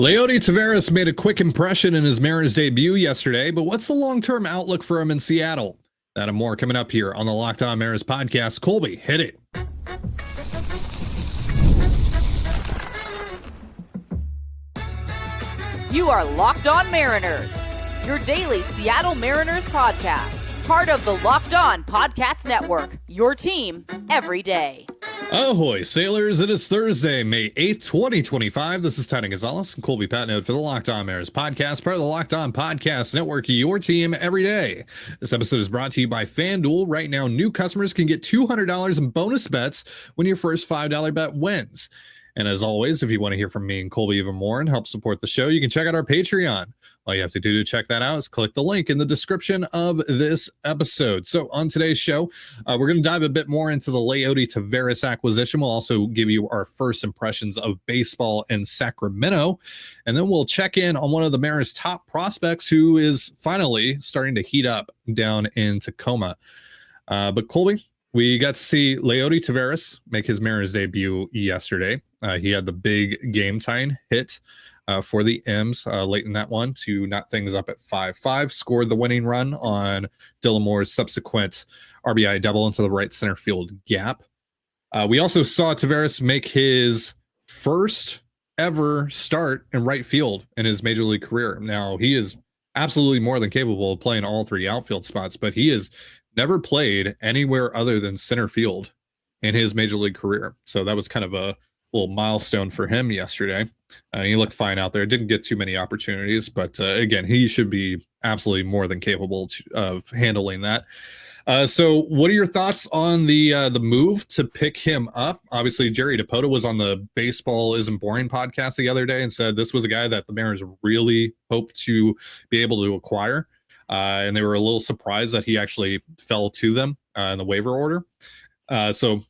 Leody Taveras made a quick impression in his Mariners debut yesterday, but what's the long-term outlook for him in Seattle? That and more coming up here on the Locked On Mariners podcast. Colby, hit it. You are Locked On Mariners, your daily Seattle Mariners podcast, part of the Locked On Podcast Network, your team every day. Ahoy, sailors. It is Thursday, May 8th, 2025. This is Tony Gonzalez and Colby Patnode for the Locked On Mariners podcast, part of the Locked On Podcast Network, your team every day. This episode is brought to you by FanDuel. Right now, new customers can get $200 in bonus bets when your first $5 bet wins. And as always, if you want to hear from me and Colby even more and help support the show, you can check out our Patreon. All you have to do to check that out is click the link in the description of this episode. So on today's show, we're going to dive a bit more into the Leody Taveras acquisition. We'll also give you our first impressions of baseball in Sacramento. And then we'll check in on one of the Mariners' top prospects who is finally starting to heat up down in Tacoma. But Colby, we got to see Leody Taveras make his Mariners debut yesterday. He had the big Gametime hit for the M's late in that one to knot things up at 5-5, scored the winning run on Dylan Moore's subsequent RBI double into the right center field gap. We also saw Taveras make his first ever start in right field in his major league career. Now, he is absolutely more than capable of playing all three outfield spots, but he has never played anywhere other than center field in his major league career. So that was kind of a little milestone for him yesterday. He looked fine out there. Didn't get too many opportunities, but again, he should be absolutely more than capable of handling that. So what are your thoughts on the move to pick him up? Obviously, Jerry DePota was on the Baseball Isn't Boring podcast the other day and said this was a guy that the Mariners really hoped to be able to acquire. And they were a little surprised that he actually fell to them in the waiver order. So,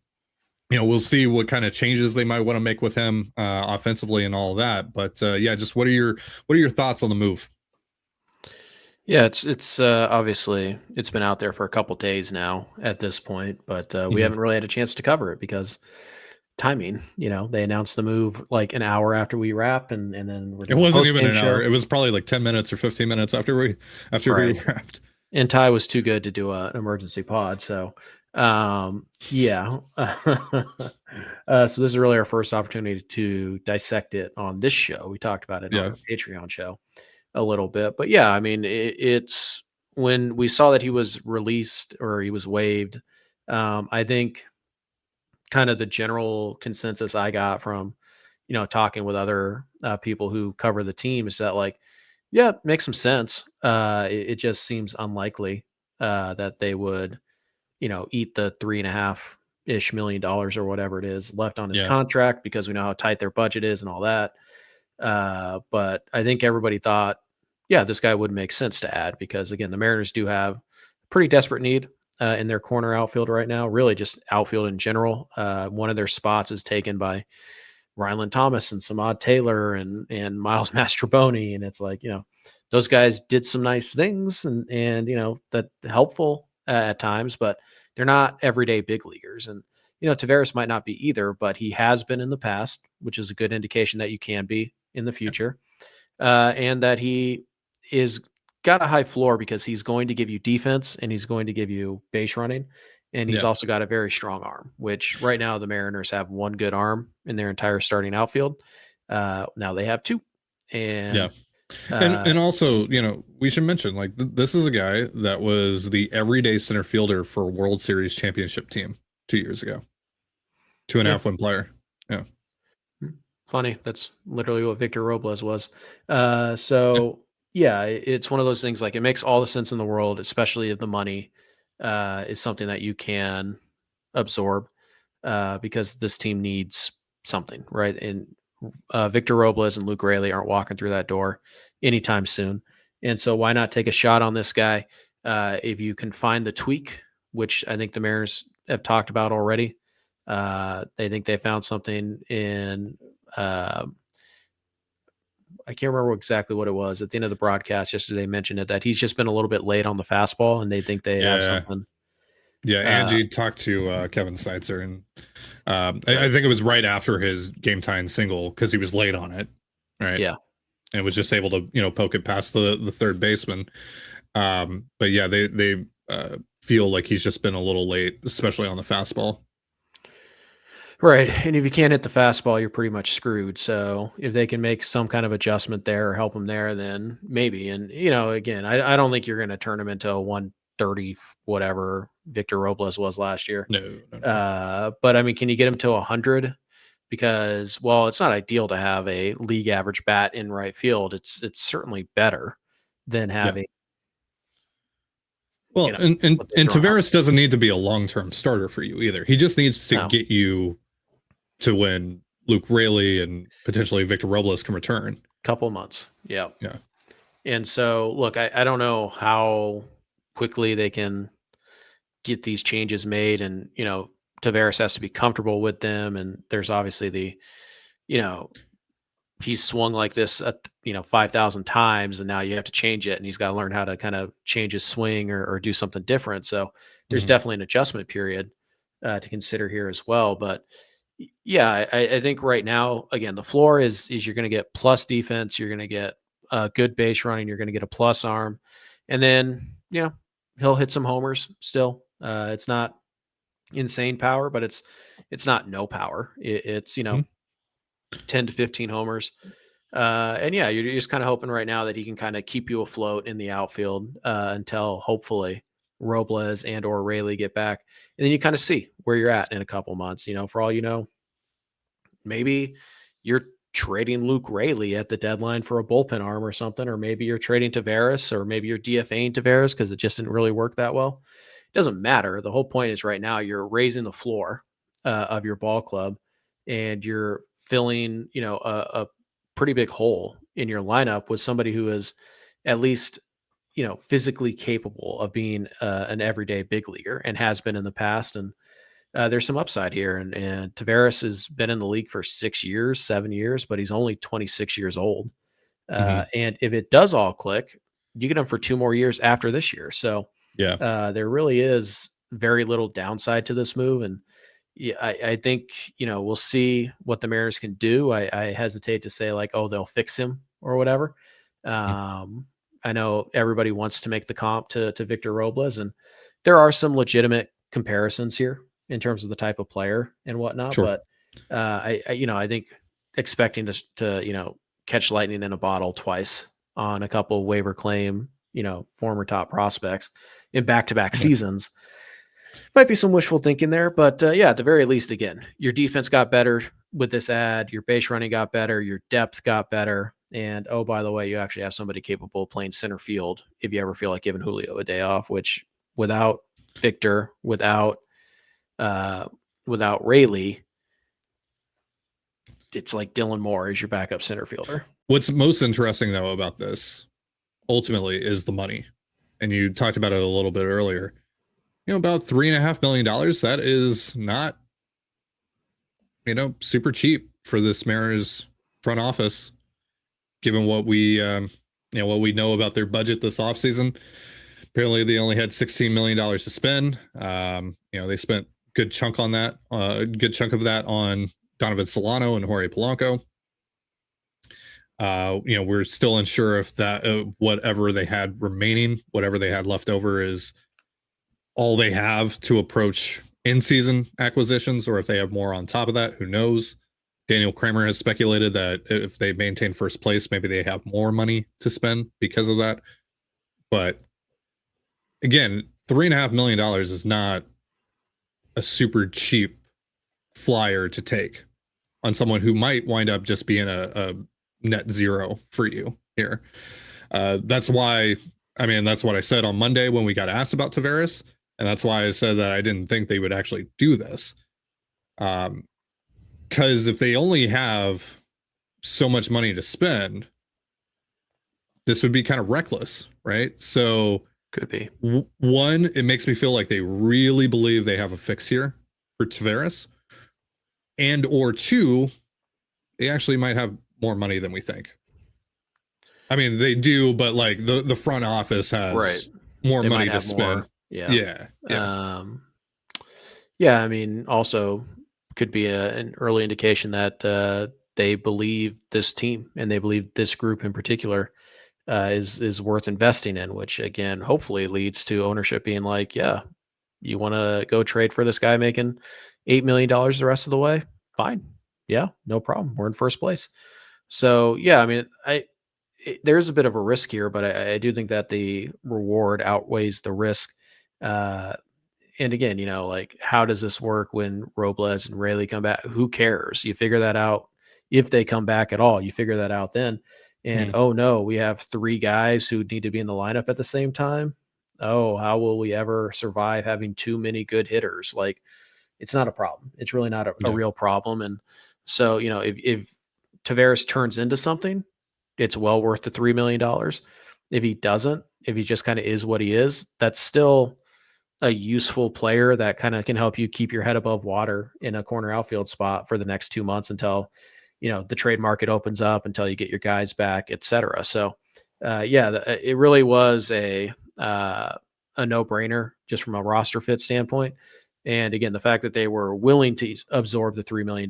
we'll see what kind of changes they might want to make with him offensively and all of that. But just what are your thoughts on the move? Yeah, it's obviously it's been out there for a couple days now at this point, but we haven't really had a chance to cover it because timing. They announced the move like an hour after we wrap, and then it wasn't even an hour. It was probably like 10 minutes or 15 minutes after we wrapped. And Ty was too good to do an emergency pod, so. So this is really our first opportunity to dissect it on this show. We talked about it on the Patreon show a little bit, but it's when we saw that he was released or he was waived. I think kind of the general consensus I got from, talking with other people who cover the team is that it makes some sense. It just seems unlikely that they would, eat the $3.5-ish million or whatever it is left on his contract, because we know how tight their budget is and all that. But I think everybody thought, this guy would make sense to add because, again, the Mariners do have a pretty desperate need in their corner outfield right now, really just outfield in general. One of their spots is taken by Ryland Thomas and Samad Taylor and Miles Mastrobuoni. And it's those guys did some nice things and that helpful at times, but they're not everyday big leaguers. And, Taveras might not be either, but he has been in the past, which is a good indication that you can be in the future. And that he is got a high floor because he's going to give you defense and he's going to give you base running. And he's also got a very strong arm, which right now the Mariners have one good arm in their entire starting outfield. Now they have two. And and also, we should mention this is a guy that was the everyday center fielder for World Series championship team 2 years ago. 2.5 win player. Yeah. Funny. That's literally what Victor Robles was. It's one of those things it makes all the sense in the world, especially if the money is something that you can absorb because this team needs something, right? And Victor Robles and Luke Raley aren't walking through that door anytime soon. And so why not take a shot on this guy? If you can find the tweak, which I think the Mariners have talked about already. They think they found something in, I can't remember exactly what it was at the end of the broadcast yesterday. They mentioned it, that he's just been a little bit late on the fastball and they think they have something. Yeah, Angie talked to Kevin Seitzer, and I think it was right after his Gametime single because he was late on it, right? Yeah. and was just able to, poke it past the third baseman. But yeah, they feel like he's just been a little late, especially on the fastball. Right. And if you can't hit the fastball, you're pretty much screwed. So if they can make some kind of adjustment there or help him there, then maybe. And, again, I don't think you're going to turn him into a 130, whatever Victor Robles was last year. No. But I mean, can you get him to 100? Because, well, it's not ideal to have a league average bat in right field. It's certainly better than having. Well, and Taveras doesn't need to be a long-term starter for you either. He just needs to get you to when Luke Raley and potentially Victor Robles can return. Couple months. Yeah. Yeah. And so, look, I don't know how quickly they can get these changes made. And, Taveras has to be comfortable with them. And there's obviously he's swung like this, 5,000 times, and now you have to change it. And he's got to learn how to kind of change his swing or do something different. So there's definitely an adjustment period to consider here as well. But yeah, I think right now, again, the floor is you're going to get plus defense. You're going to get good base running. You're going to get a plus arm. And then, he'll hit some homers still. It's not insane power, but it's not no power. It's 10 to 15 homers. And yeah, you're just kind of hoping right now that he can kind of keep you afloat in the outfield until hopefully Robles and or Raley get back. And then you kind of see where you're at in a couple months. For all you know, maybe you're trading Luke Raley at the deadline for a bullpen arm or something, or maybe you're trading Taveras, or maybe you're DFAing Taveras because it just didn't really work that well. It doesn't matter. The whole point is right now you're raising the floor of your ball club, and you're filling, a pretty big hole in your lineup with somebody who is at least, physically capable of being an everyday big leaguer and has been in the past. And there's some upside here. And Taveras has been in the league for 7 years, but he's only 26 years old. And if it does all click, you get him for 2 more years after this year. So yeah, there really is very little downside to this move. And yeah, I think, we'll see what the Mariners can do. I hesitate to say like, oh, they'll fix him or whatever. I know everybody wants to make the comp to Victor Robles, and there are some legitimate comparisons here in terms of the type of player and whatnot. Sure. But I think expecting to catch lightning in a bottle twice on a couple of waiver claim, former top prospects in back-to-back seasons might be some wishful thinking there. But yeah, at the very least, again, your defense got better with this ad, your base running got better, your depth got better. And oh, by the way, you actually have somebody capable of playing center field if you ever feel like giving Julio a day off, which without Victor, without Raley, it's like Dylan Moore is your backup center fielder. What's most interesting though about this ultimately is the money. And you talked about it a little bit earlier. About $3.5 million. That is not, super cheap for this Mariners front office, given what we know about their budget this offseason. Apparently they only had $16 million to spend. They spent a good chunk of that on Donovan Solano and Jorge Polanco. We're still unsure if that whatever they had remaining, whatever they had left over is all they have to approach in-season acquisitions, or if they have more on top of that, who knows? Daniel Kramer has speculated that if they maintain first place, maybe they have more money to spend because of that. But again, $3.5 million is not a super cheap flyer to take on someone who might wind up just being a net zero for you here. That's why, that's what I said on Monday when we got asked about Taveras. And that's why I said that I didn't think they would actually do this. Because if they only have so much money to spend, this would be kind of reckless, right? So could be. One, it makes me feel like they really believe they have a fix here for Taveras. And or two, they actually might have more money than we think. They do, but like the front office has more money to spend. Yeah. Also could be an early indication that they believe this team and they believe this group in particular is worth investing in, which again, hopefully leads to ownership being like, yeah, you want to go trade for this guy making $8 million the rest of the way? Fine. Yeah, no problem. We're in first place. So yeah, I mean, there's a bit of a risk here, but I do think that the reward outweighs the risk. Uh, and again, like how does this work when Robles and Rayleigh come back? Who cares? You figure that out if they come back at all. You figure that out then. And oh no, we have 3 guys who need to be in the lineup at the same time. Oh, how will we ever survive having too many good hitters? Like, it's not a problem. It's really not a real problem. And so, if Taveras turns into something, it's well worth the $3 million. If he doesn't, if he just kind of is what he is, that's still a useful player that kind of can help you keep your head above water in a corner outfield spot for the next 2 months until, the trade market opens up, until you get your guys back, et cetera. So, it really was a no-brainer just from a roster fit standpoint. And again, the fact that they were willing to absorb the $3 million,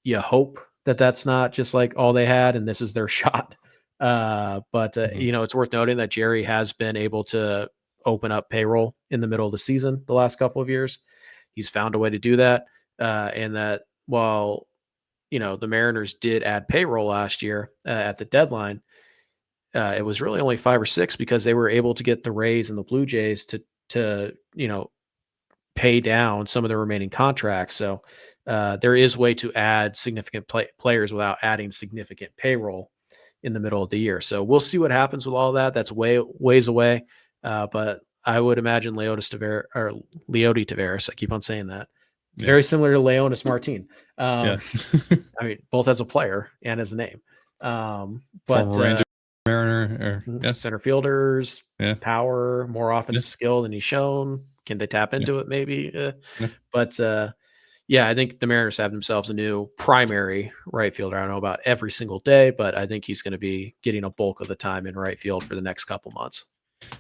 you hope that that's not just like all they had and this is their shot. But it's worth noting that Jerry has been able to open up payroll in the middle of the season the last couple of years. He's found a way to do that. And that while, the Mariners did add payroll last year at the deadline, it was really only 5 or 6 because they were able to get the Rays and the Blue Jays to pay down some of the remaining contracts. So there is way to add significant players without adding significant payroll in the middle of the year. So we'll see what happens with all that. That's ways away. But I would imagine Leody Taveras. I keep on saying that. Very similar to Leonis Martin. I mean, both as a player and as a name. But Ranger, Mariner, center fielders, power, more offensive skill than he's shown. Can they tap into it? Maybe. But I think the Mariners have themselves a new primary right fielder. I don't know about every single day, but I think he's going to be getting a bulk of the time in right field for the next couple months.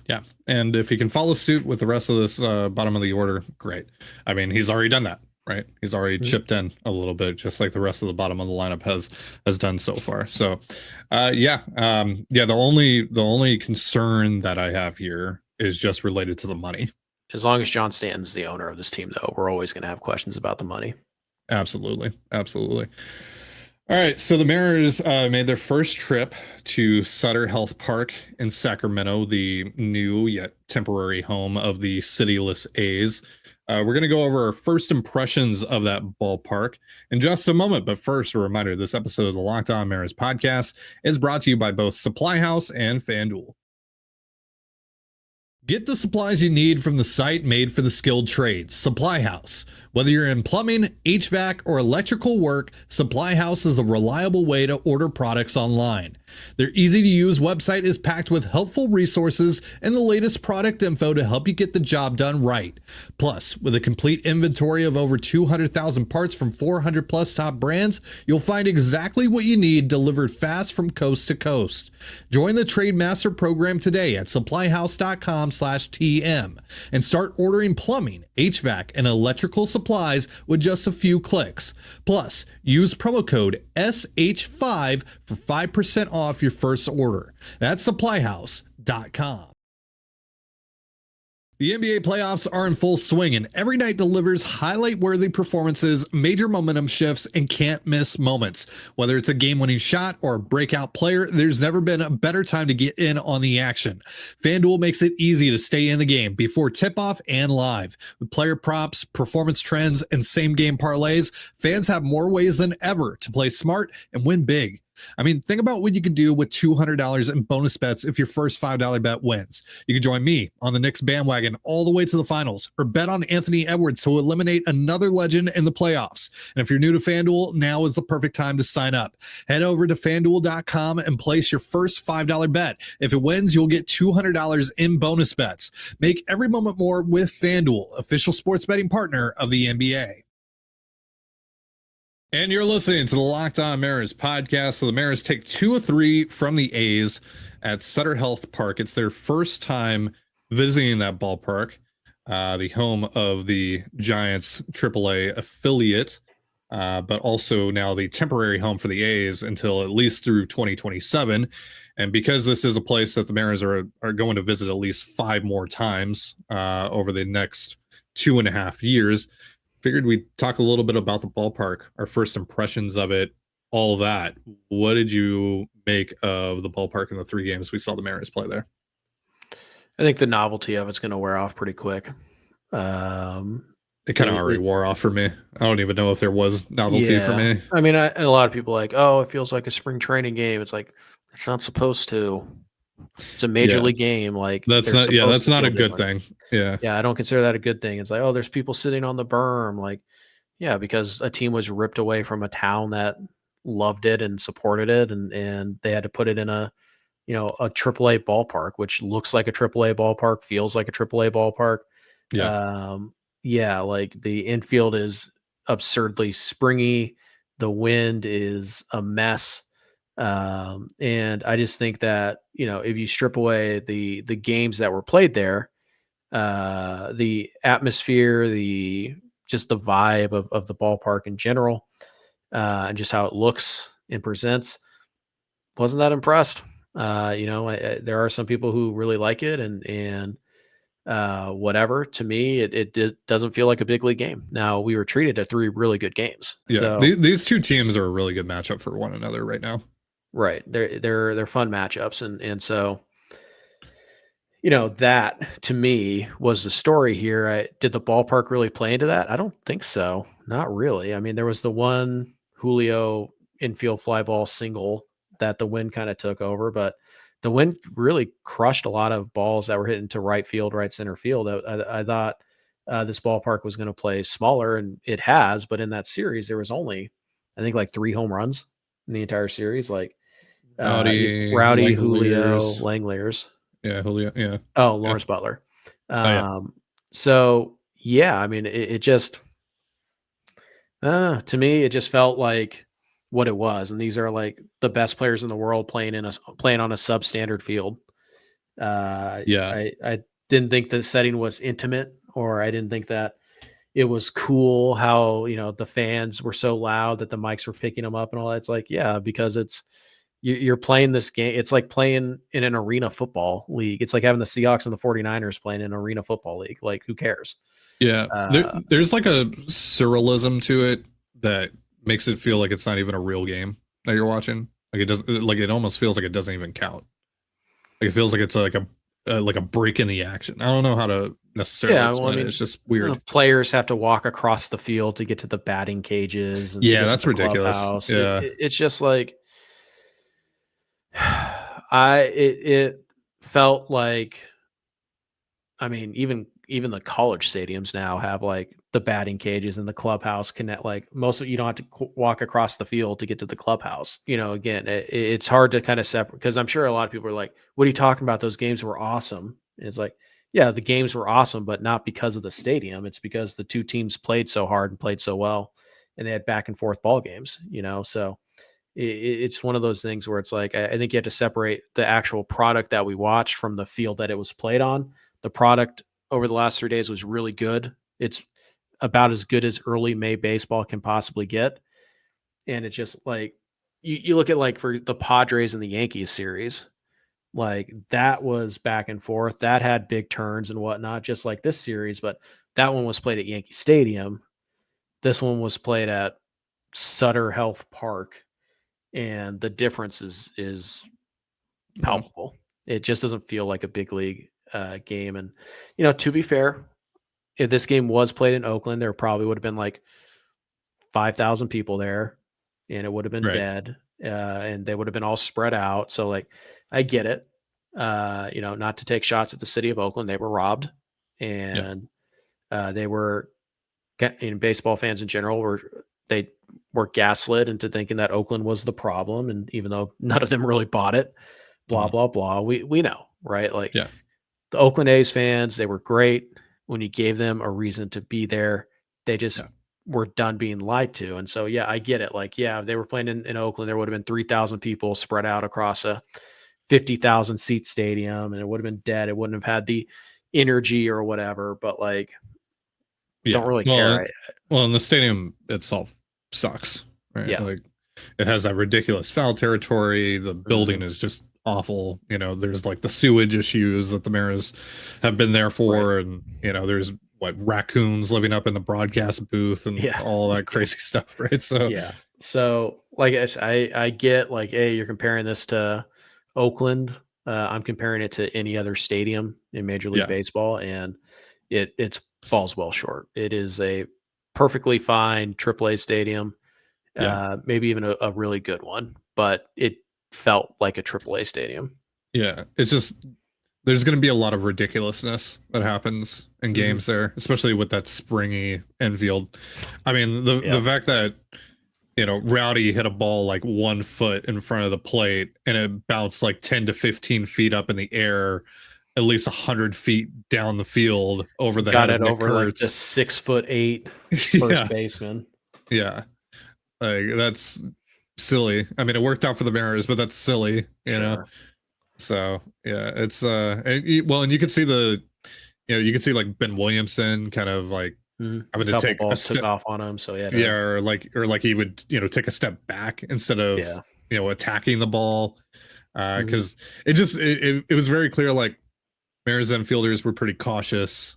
Yeah. And if he can follow suit with the rest of this bottom of the order, great. I mean, he's already done that, right? He's already chipped in a little bit, just like the rest of the bottom of the lineup has done so far. So, the only concern that I have here is just related to the money. As long as John Stanton's the owner of this team, though, we're always going to have questions about the money. Absolutely. All right, so the Mariners made their first trip to Sutter Health Park in Sacramento, the new yet temporary home of the cityless A's. We're going to go over our first impressions of that ballpark in just a moment. But first, a reminder, this episode of the Locked On Mariners podcast is brought to you by both Supply House and FanDuel. Get the supplies you need from the site made for the skilled trades, Supply House. Whether you're in plumbing, HVAC, or electrical work, Supply House is a reliable way to order products online. Their easy-to-use website is packed with helpful resources and the latest product info to help you get the job done right. Plus, with a complete inventory of over 200,000 parts from 400-plus top brands, you'll find exactly what you need delivered fast from coast to coast. Join the Trade Master program today at supplyhouse.com/TM and start ordering plumbing, HVAC, and electrical supplies with just a few clicks. Plus, use promo code SH5 for 5% off your first order. That's supplyhouse.com. The NBA playoffs are in full swing, and every night delivers highlight-worthy performances, major momentum shifts, and can't-miss moments. Whether it's a game-winning shot or a breakout player, there's never been a better time to get in on the action. FanDuel makes it easy to stay in the game before tip-off and live. With player props, performance trends, and same-game parlays, fans have more ways than ever to play smart and win big. I mean, think about what you could do with $200 in bonus bets if your first $5 bet wins. You could join me on the Knicks bandwagon all the way to the finals, or bet on Anthony Edwards to eliminate another legend in the playoffs. And if you're new to FanDuel, now is the perfect time to sign up. Head over to FanDuel.com and place your first $5 bet. If it wins, you'll get $200 in bonus bets. Make every moment more with FanDuel, official sports betting partner of the NBA. And you're listening to the Locked On Mariners podcast. So the Mariners take 2 of 3 from the A's at Sutter Health Park. It's their first time visiting that ballpark, the home of the Giants AAA affiliate. but also now the temporary home for the A's until at least through 2027. And because this is a place that the Mariners are going to visit at least 5 more times over the next 2.5 years, figured we'd talk a little bit about the ballpark, our first impressions of it, all that. What did you make of the ballpark in the 3 games we saw the Mariners play there? I think the novelty of it's going to wear off pretty quick. It kind of already wore off for me. I don't even know if there was novelty for me. I mean, a lot of people are like, oh, it feels like a spring training game. It's like, it's not supposed to. It's a major league game. Like that's not a good thing. Yeah. I don't consider that a good thing. It's like, oh, there's people sitting on the berm. Like, yeah, because a team was ripped away from a town that loved it and supported it, and they had to put it in a AAA ballpark, which looks like a AAA ballpark, feels like a AAA ballpark. Like the infield is absurdly springy. The wind is a mess. And I just think that, if you strip away the games that were played there, the atmosphere, just the vibe of the ballpark in general, and just how it looks and presents, wasn't that impressed. There are some people who really like it and whatever. To me, it doesn't feel like a big league game. Now, we were treated to 3 really good games. Yeah, so, these 2 teams are a really good matchup for one another right now. Right. They're fun matchups. And so, that to me was the story here. Did the ballpark really play into that? I don't think so. Not really. I mean, there was the one Julio infield fly ball single that the wind kind of took over, but the wind really crushed a lot of balls that were hitting to right field, right center field. I thought this ballpark was going to play smaller, and it has, but in that series, there was only, I think, like 3 home runs in the entire series. Like Rowdy, Langoliers. Julio, Langoliers. Yeah, Julio. Yeah. Oh, Lawrence Butler. So yeah, I mean, it just to me, it just felt like what it was, and these are like the best players in the world playing on a substandard field. I didn't think the setting was intimate, or I didn't think that it was cool how the fans were so loud that the mics were picking them up and all that. It's like, yeah, because you're playing this game. It's like playing in an arena football league. It's like having the Seahawks and the 49ers playing in an arena football league. Like, who cares? Yeah. There's like a surrealism to it that makes it feel like it's not even a real game that you're watching. Like it almost feels like it doesn't even count. Like it feels like it's like a break in the action. I don't know how to necessarily explain it. It's just weird. Players have to walk across the field to get to the batting cages. And that's ridiculous. Clubhouse. Yeah. It's just like, it felt like, I mean, even the college stadiums now have like the batting cages and the clubhouse connect. Like most of you don't have to walk across the field to get to the clubhouse. Again, it's hard to kind of separate, because I'm sure a lot of people are like, what are you talking about? Those games were awesome. And it's like, yeah, the games were awesome, but not because of the stadium. It's because the 2 teams played so hard and played so well, and they had back and forth ball games, so it's one of those things where it's like, I think you have to separate the actual product that we watched from the field that it was played on. The product over the last 3 days was really good. It's about as good as early May baseball can possibly get. And it's just like, you look at like for the Padres and the Yankees series, like that was back and forth. That had big turns and whatnot, just like this series, but that one was played at Yankee Stadium. This one was played at Sutter Health Park. And the difference is palpable. It just doesn't feel like a big league game. And, to be fair, if this game was played in Oakland, there probably would have been like 5,000 people there, and it would have been dead, and they would have been all spread out. So like, I get it. Not to take shots at the city of Oakland. They were robbed, and they were, baseball fans in general were gaslit into thinking that Oakland was the problem. And even though none of them really bought it, blah, blah, blah, we know, right? Like the Oakland A's fans, they were great when you gave them a reason to be there. They just were done being lied to. And so, I get it. Like, if they were playing in Oakland, there would have been 3,000 people spread out across a 50,000 seat stadium, and it would have been dead. It wouldn't have had the energy or whatever, but like, don't really care. Well, and the stadium itself sucks, right? Yeah. Like it has that ridiculous foul territory. The building is just awful. You know, there's like the sewage issues that the Mariners have been there for, and you know, there's what raccoons living up in the broadcast booth and all that crazy stuff, right? So so like I get like, hey, you're comparing this to Oakland. I'm comparing it to any other stadium in Major League Baseball, and it falls well short. It is a perfectly fine AAA stadium, maybe even a really good one, but it felt like a AAA stadium. Yeah, it's just there's going to be a lot of ridiculousness that happens in games there, especially with that springy infield. I mean, the fact that, you know, Rowdy hit a ball like 1 foot in front of the plate and it bounced like 10 to 15 feet up in the air, at least 100 feet down the field over the head of Nick over Kurtz. Like the 6'8" first baseman. Yeah. Like that's silly. I mean, it worked out for the Mariners, but that's silly, you know? So yeah, it's and you could see you could see like Ben Williamson kind of like having to take a step off on him. So or like he would, you know, take a step back instead of you know, attacking the ball. Because it was very clear like Mariners infielders were pretty cautious.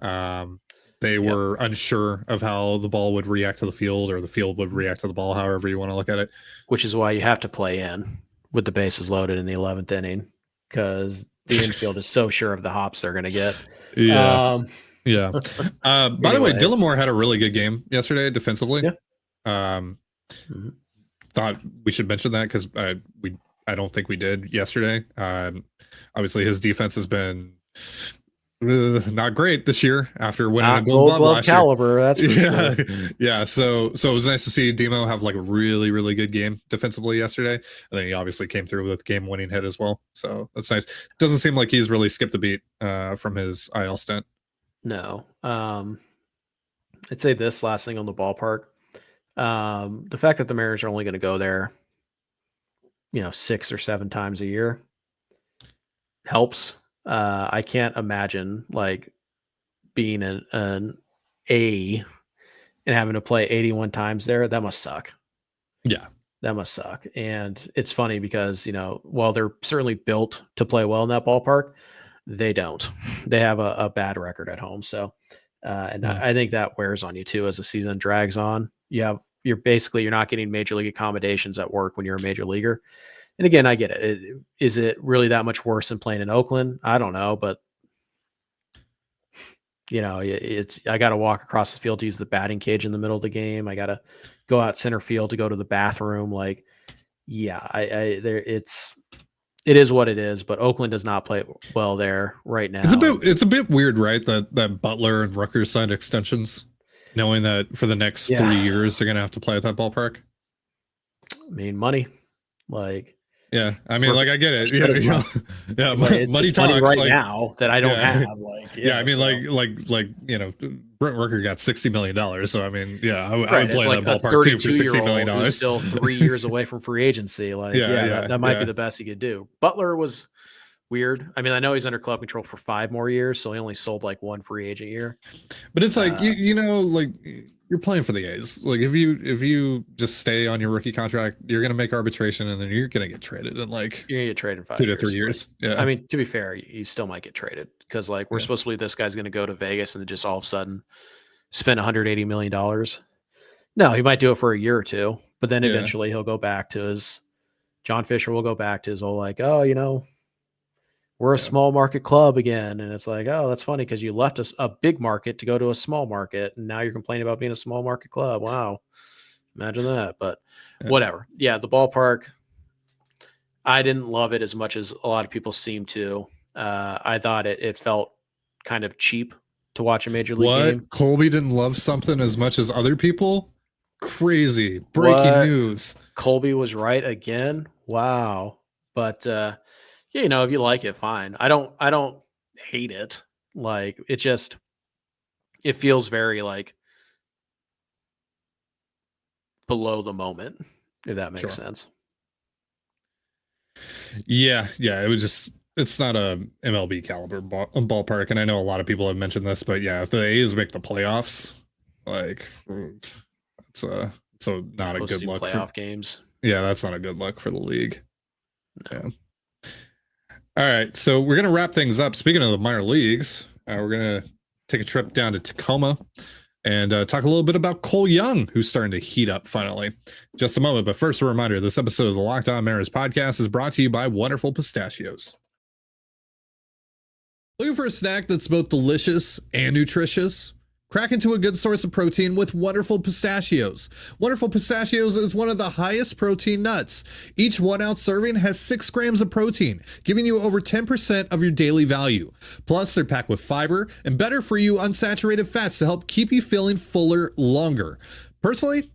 They were unsure of how the ball would react to the field, or the field would react to the ball, however you want to look at it. Which is why you have to play in with the bases loaded in the 11th inning, because the infield is so sure of the hops they're going to get. By the way, Dylan Moore had a really good game yesterday defensively. Thought we should mention that because I don't think we did yesterday. Obviously, his defense has been not great this year after winning a Gold Glove last caliber, year. That's for sure. So it was nice to see Demo have like a really, really good game defensively yesterday, and then he obviously came through with game-winning hit as well. So that's nice. Doesn't seem like he's really skipped a beat from his IL stint. No. I'd say this last thing on the ballpark. The fact that the Mariners are only going to go there, you know, 6 or 7 times a year helps. I can't imagine like being an A and having to play 81 times there. That must suck. Yeah, that must suck. And it's funny because, you know, while they're certainly built to play well in that ballpark, they don't. They have a bad record at home. So, I think that wears on you too as the season drags on. You're not getting major league accommodations at work when you're a major leaguer. And again, I get it. Is it really that much worse than playing in Oakland? I don't know, but you know, I got to walk across the field to use the batting cage in the middle of the game. I got to go out center field to go to the bathroom. Like, yeah, it is what it is. But Oakland does not play well there right now. It's a bit weird, right? That Butler and Rutgers signed extensions, knowing that for the next 3 years they're gonna have to play at that ballpark. I mean, money, like. Yeah, I mean, like I get it. Money talks right like, now that I don't have. Like, I mean, like you know, Brent Rooker got $60 million. So I mean, I would play that ballpark too for $60 million. Still 3 years away from free agency. Like, that might be the best he could do. Butler was weird. I mean, I know he's under club control for 5 more years, so he only sold like 1 free agent year. But it's like you know, like. You're playing for the A's. Like if you just stay on your rookie contract, you're gonna make arbitration, and then you're gonna get traded in like you're gonna get traded in 5 2 to 3 years. I mean, to be fair, you still might get traded because like we're supposed to believe this guy's gonna go to Vegas and just all of a sudden spend $180 million. No, he might do it for a year or 2, but then eventually he'll go back to his. John Fisher will go back to his old like, oh, you know, we're a small market club again. And it's like, oh, that's funny because you left us a big market to go to a small market. And now you're complaining about being a small market club. Wow. Imagine that. But whatever. Yeah, the ballpark, I didn't love it as much as a lot of people seem to. I thought it felt kind of cheap to watch a major league game. Colby didn't love something as much as other people? Crazy. Breaking news. Colby was right again. Wow. But you know, if you like it, fine. I don't hate it. Like it feels very like below the moment, if that makes sense. Yeah. It's not a MLB caliber ballpark. And I know a lot of people have mentioned this, but if the A's make the playoffs, like it's So not a good look playoff games. Yeah, that's not a good look for the league. No. Yeah. All right, so we're gonna wrap things up. Speaking of the minor leagues, we're gonna take a trip down to Tacoma and talk a little bit about Cole Young, who's starting to heat up finally. Just a moment, but first a reminder: this episode of the Locked On Mariners podcast is brought to you by wonderful Pistachios. Looking for a snack that's both delicious and nutritious? Crack into a good source of protein with Wonderful Pistachios. Wonderful Pistachios is one of the highest protein nuts. Each 1 ounce serving has 6 grams of protein, giving you over 10% of your daily value. Plus, they're packed with fiber and better for you unsaturated fats to help keep you feeling fuller longer. Personally,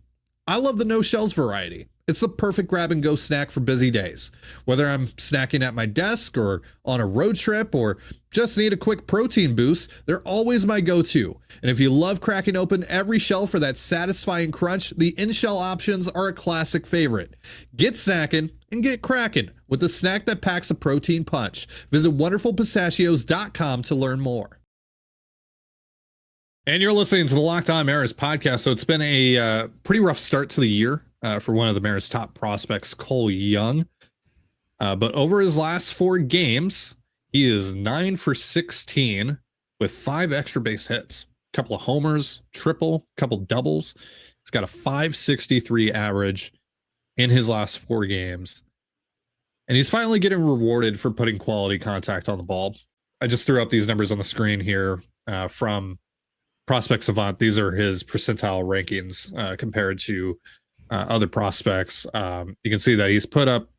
I love the no shells variety. It's the perfect grab and go snack for busy days. Whether I'm snacking at my desk or on a road trip or just need a quick protein boost, they're always my go-to. And if you love cracking open every shell for that satisfying crunch, the in-shell options are a classic favorite. Get snackin' and get crackin' with a snack that packs a protein punch. Visit wonderfulpistachios.com to learn more. And you're listening to the Locked On Mariners podcast. So it's been a pretty rough start to the year for one of the Mariners' top prospects, Cole Young. But over his last 4 games, he is 9 for 16 with 5 extra base hits, a couple of homers, triple, couple doubles. He's got a 5.63 average in his last 4 games. And he's finally getting rewarded for putting quality contact on the ball. I just threw up these numbers on the screen here from Prospect Savant. These are his percentile rankings compared to other prospects. You can see that he's put up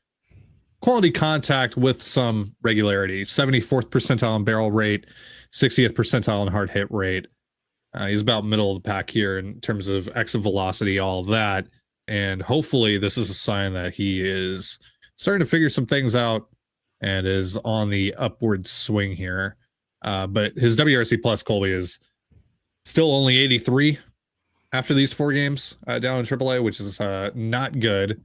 quality contact with some regularity. 74th percentile in barrel rate, 60th percentile in hard hit rate. He's about middle of the pack here in terms of exit velocity, all of that. And hopefully this is a sign that he is starting to figure some things out and is on the upward swing here. But his WRC plus, Colby, is still only 83 after these 4 games down in AAA, which is not good.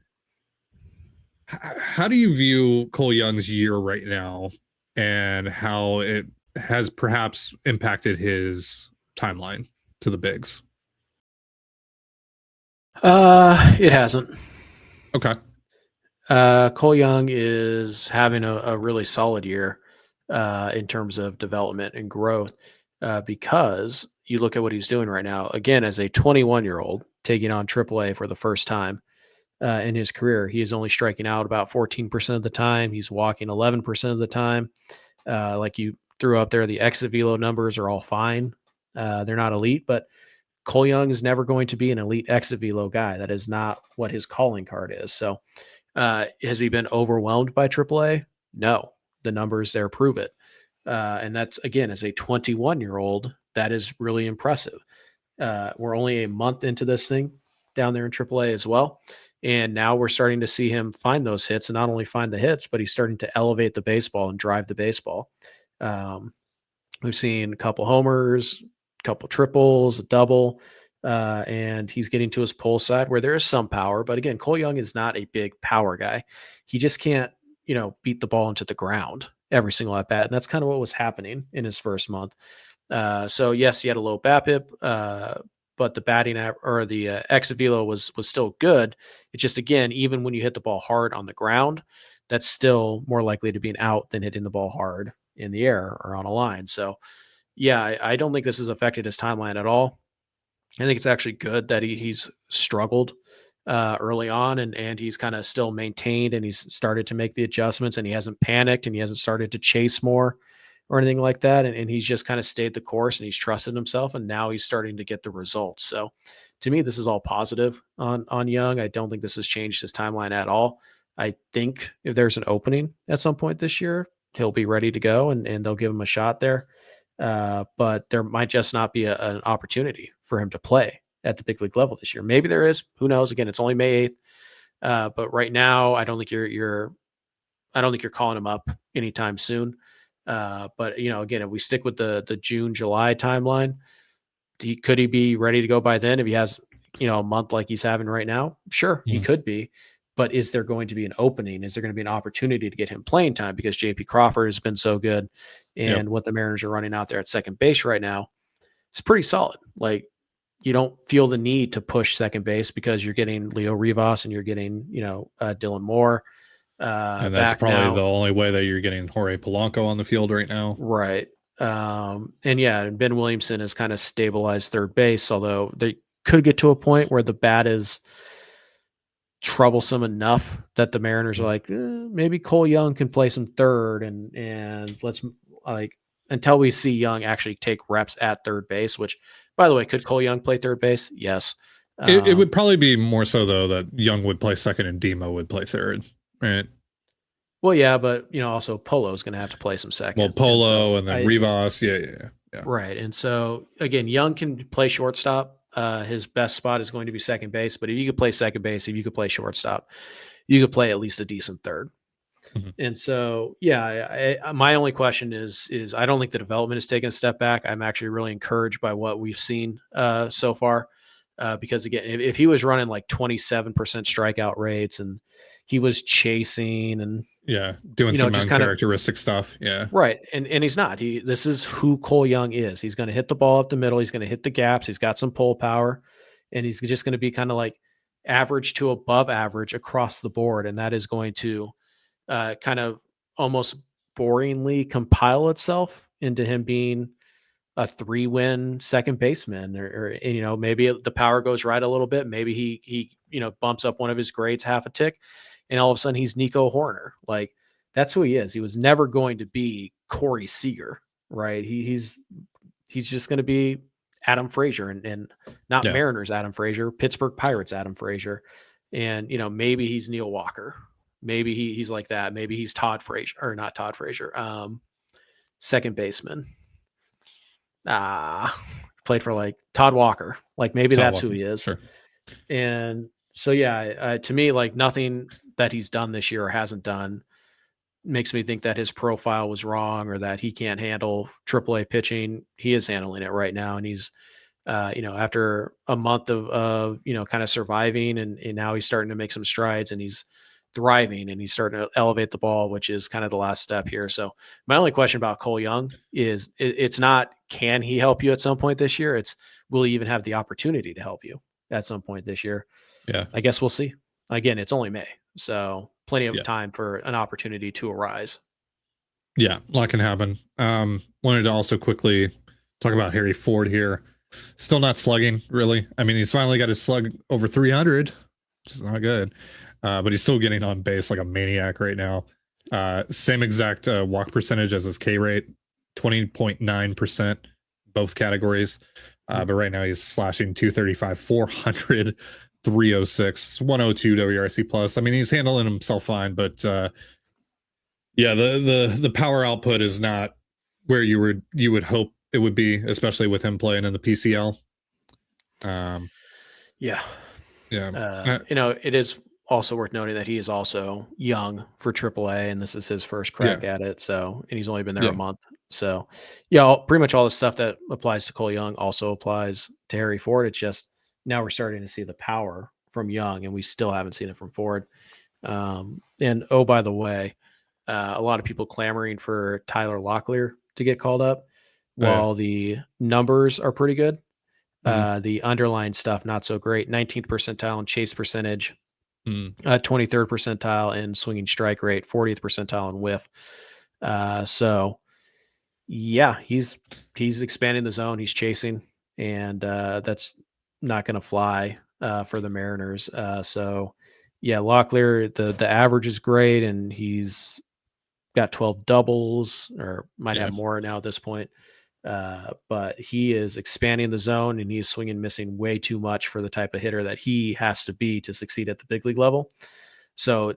How do you view Cole Young's year right now and how it has perhaps impacted his timeline to the bigs? It hasn't. Okay. Cole Young is having a really solid year in terms of development and growth because you look at what he's doing right now. Again, as a 21-year-old taking on AAA for the first time in his career, he is only striking out about 14% of the time. He's walking 11% of the time. Like you threw up there, the exit velo numbers are all fine. They're not elite, but Cole Young is never going to be an elite exit velo guy. That is not what his calling card is. So has he been overwhelmed by AAA? No. The numbers there prove it. And that's, again, as a 21-year-old, that is really impressive. We're only a month into this thing down there in AAA as well. And now we're starting to see him find those hits, and not only find the hits, but he's starting to elevate the baseball and drive the baseball. We've seen a couple homers, a couple triples, a double, and he's getting to his pull side where there is some power. But again, Cole Young is not a big power guy. He just can't, beat the ball into the ground every single at bat. And that's kind of what was happening in his first month. So yes, he had a low BABIP, but the batting or the exit velo was still good. It's just, again, even when you hit the ball hard on the ground, that's still more likely to be an out than hitting the ball hard in the air or on a line. So yeah, I don't think this has affected his timeline at all. I think it's actually good that he's struggled early on and he's kind of still maintained, and he's started to make the adjustments, and he hasn't panicked, and he hasn't started to chase more or anything like that. And he's just kind of stayed the course, and he's trusted himself, and now he's starting to get the results. So to me, this is all positive on Young. I don't think this has changed his timeline at all. I think if there's an opening at some point this year, he'll be ready to go, and they'll give him a shot there. But there might just not be an opportunity for him to play at the big league level this year. Maybe there is. Who knows? Again, it's only May 8th. But right now, I don't think you're calling him up anytime soon. But again, if we stick with the June, July timeline, could he be ready to go by then if he has, a month like he's having right now? Sure, he could be. But is there going to be an opening? Is there going to be an opportunity to get him playing time? Because JP Crawford has been so good, and what the Mariners are running out there at second base right now, it's pretty solid. Like, you don't feel the need to push second base because you're getting Leo Rivas and you're getting, Dylan Moore. And that's probably the only way that you're getting Jorge Polanco on the field right now. Right. And Ben Williamson has kind of stabilized third base, although they could get to a point where the bat is troublesome enough that the Mariners are like, maybe Cole Young can play some third, and let's until we see Young actually take reps at third base, which, by the way, could Cole Young play third base? Yes. It would probably be more so, though, that Young would play second and Demo would play third, right? Well, yeah, but, also Polo is going to have to play some second. Well, Polo and then Rivas, yeah. Right, and so, again, Young can play shortstop. His best spot is going to be second base, but if you could play second base, if you could play shortstop, you could play at least a decent third. Mm-hmm. And so, my only question is I don't think the development has taken a step back. I'm actually really encouraged by what we've seen so far, because again, if he was running like 27% strikeout rates and he was chasing and doing some uncharacteristic stuff, right, and he's not. This is who Cole Young is. He's going to hit the ball up the middle. He's going to hit the gaps. He's got some pull power, and he's just going to be kind of like average to above average across the board, and that is going to kind of almost boringly compile itself into him being a 3-win second baseman, or maybe the power goes right a little bit. Maybe he bumps up one of his grades half a tick, and all of a sudden he's Nico Horner. Like, that's who he is. He was never going to be Corey Seager, right? He's just going to be Adam Frazier, and not Mariners Adam Frazier, Pittsburgh Pirates Adam Frazier, and maybe he's Neil Walker. Maybe he's like that. Maybe he's Todd Frazier, or not Todd Frazier, second baseman. Played for like Todd Walker. Like, maybe that's who he is. Sure. And so, to me, like, nothing that he's done this year or hasn't done makes me think that his profile was wrong or that he can't handle AAA pitching. He is handling it right now. And he's, after a month of kind of surviving, and now he's starting to make some strides, and he's thriving, and he's starting to elevate the ball, which is kind of the last step here. So my only question about Cole Young is it's not, can he help you at some point this year? It's, will he even have the opportunity to help you at some point this year? Yeah, I guess we'll see. Again, it's only May, so plenty of time for an opportunity to arise. Yeah, a lot can happen. Wanted to also quickly talk about Harry Ford here. Still not slugging, really. I mean, he's finally got his slug over 300, which is not good. But he's still getting on base like a maniac right now. Same exact walk percentage as his K rate, 20.9%, both categories. But right now he's slashing 235, 400, 306, 102 WRC plus. I mean, he's handling himself fine, but the power output is not where you would hope it would be, especially with him playing in the PCL. It is also worth noting that he is also young for AAA, and this is his first crack at it. So, and he's only been there a month. So, pretty much all the stuff that applies to Cole Young also applies to Harry Ford. It's just now we're starting to see the power from Young, and we still haven't seen it from Ford. And oh, by the way, a lot of people clamoring for Tyler Locklear to get called up. While the numbers are pretty good, the underlying stuff not so great. 19th percentile in chase percentage. 23rd percentile in swinging strike rate, 40th percentile in whiff. He's expanding the zone. He's chasing, and that's not going to fly for the Mariners. Locklear, the average is great, and he's got 12 doubles, or might have more now at this point. But he is expanding the zone, and he is swinging missing way too much for the type of hitter that he has to be to succeed at the big league level. So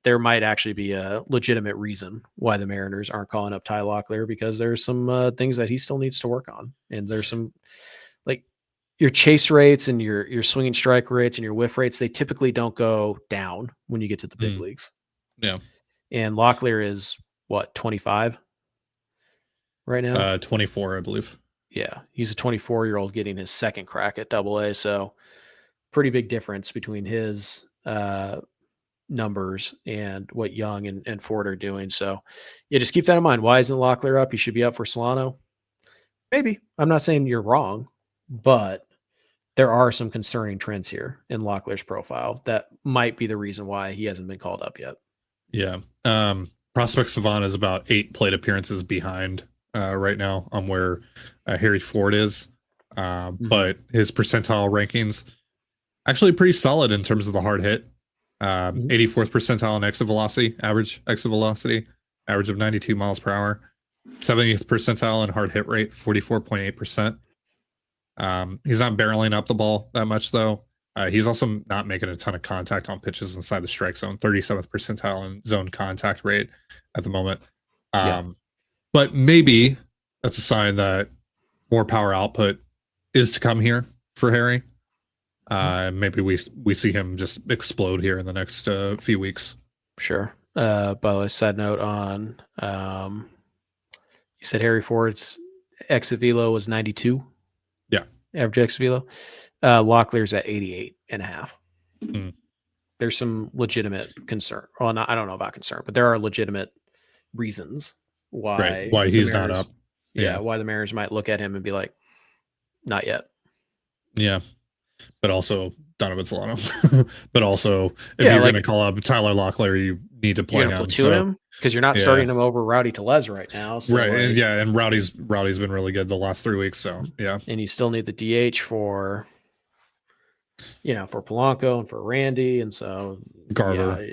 there might actually be a legitimate reason why the Mariners aren't calling up Ty Locklear, because there's some things that he still needs to work on. And there's some, like, your chase rates and your swinging strike rates and your whiff rates, they typically don't go down when you get to the big leagues. Yeah. And Locklear is what, 25? Right now? 24, I believe. Yeah. He's a 24-year-old getting his second crack at AA. So pretty big difference between his numbers and what Young and Ford are doing. So just keep that in mind. Why isn't Locklear up? He should be up for Solano. Maybe. I'm not saying you're wrong, but there are some concerning trends here in Locklear's profile that might be the reason why he hasn't been called up yet. Yeah. Prospect Savant is about 8 plate appearances behind right now on where Harry Ford is. But his percentile rankings actually pretty solid in terms of the hard hit. 84th percentile in exit velocity, average exit velocity, average of 92 miles per hour. 70th percentile in hard hit rate, 44.8%. He's not barreling up the ball that much, though. He's also not making a ton of contact on pitches inside the strike zone, 37th percentile in zone contact rate at the moment. But maybe that's a sign that more power output is to come here for Harry. Maybe we see him just explode here in the next few weeks. Sure. By the way, side note on, you said Harry Ford's exit velo was 92. Yeah. Average exit velo. Locklear's at 88.5. There's some legitimate concern. Well, I don't know about concern, but there are legitimate reasons why he's not up. Yeah, why the Mariners might look at him and be like, not yet. Yeah. But also Donovan Solano. But also, if you're going to call up Tyler Locklear, you need to play him. Him because you're not starting him over Rowdy Tellez right now. So right. And Rowdy's been really good the last 3 weeks. So yeah. And you still need the DH for Polanco and for Randy. And so Garver.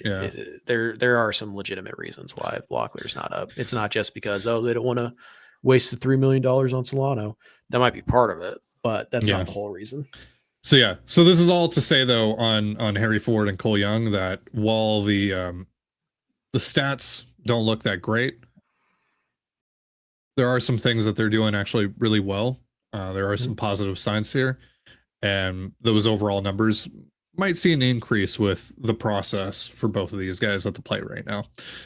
There are some legitimate reasons why Locklear's not up. It's not just because, they don't want to waste the $3 million on Solano. That might be part of it, but that's not the whole reason. So this is all to say, though, on Harry Ford and Cole Young, that while the stats don't look that great, there are some things that they're doing actually really well. There are some positive signs here, and those overall numbers might see an increase with the process for both of these guys at the plate right now.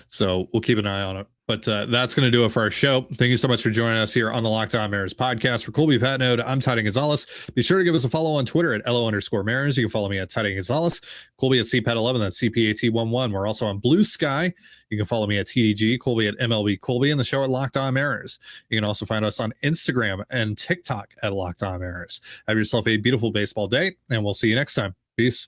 So we'll keep an eye on it. But that's going to do it for our show. Thank you so much for joining us here on the Locked On Mariners podcast. For Colby Patnode, I'm Tidy Gonzalez. Be sure to give us a follow on Twitter at LO_Mariners. You can follow me at Tidy Gonzalez. Colby at CPAT11. That's CPAT11. We're also on Blue Sky. You can follow me at TDG, Colby at MLB Colby, and the show at Locked On Mariners. You can also find us on Instagram and TikTok at Locked On Mariners. Have yourself a beautiful baseball day, and we'll see you next time. Peace.